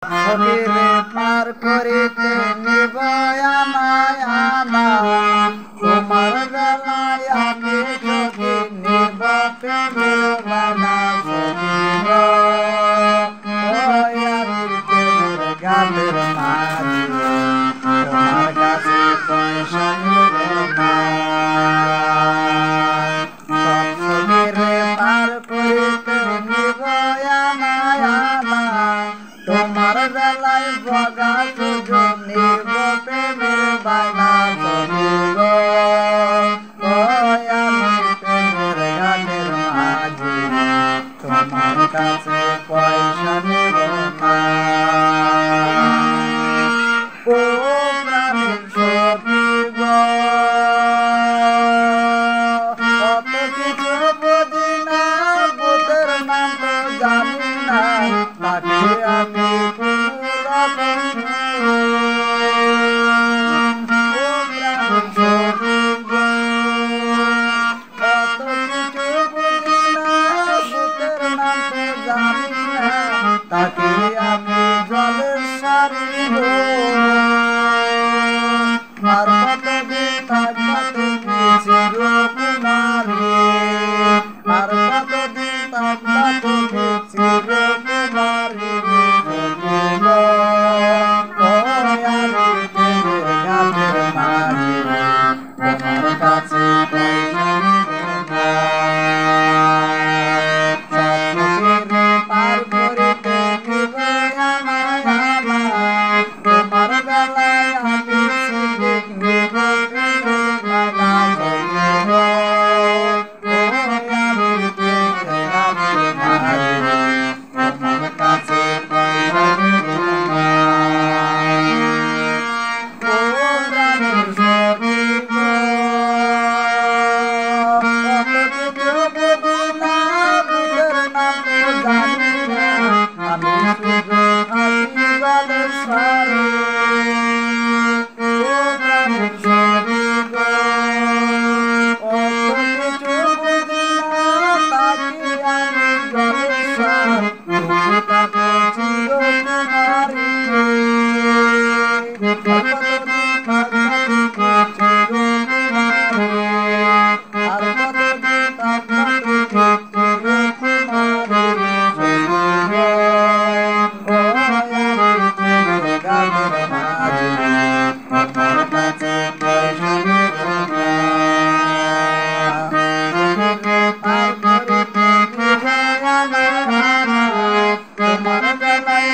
সখীরে পার করিতে নিব আমায় আনা তোমার বেলায় আমি যদি নিব প্রেমের বানা সখী গো ওই আমি প্রেমের গানের মাঝি তোমার কাছে পয়সা নিব না সখীরে পার করিতে নিব আমায় আনা তোমার বেলায় বগা সুযোগ নিব প্রেমের বানা সখী গো ওই আমি প্রেমের গানের মাঝি তোমার কাছে পয়সা নিব না ও প্রাণের সখী গো কত কিছু বুঝি না ভূতের নাম তো জানি না তাকে আমি তাকে আমি জলের সারিব আর কতদিন থাকবা তুমি চিরকুমারী আর কতদিন থাকবা তুমি চিরকুমারী গানের মাঝি তোমার কাছে পার করিতে নিব তোমার বেলায় আমি সুযোগ নিব তোমার কাছে পয়সা নিব না ও রানীর সখী গো কত কিছু বুঝি না বুঝের নাম জানি না আমি শুধু থাকি জলের সারে ও রানীর সখী গো কত কিছু বুঝি না থাকি আমি জলের সার তুমি তাকে চিরকুমারী কতদিন থাকবা তুমি চিরকুমারী আর কতদিন থাকবা তুমি চিরকুমারী গানের মাঝি তোমার কাছে পয়সা নিব না পার করিতে নিব তোমার বেলায়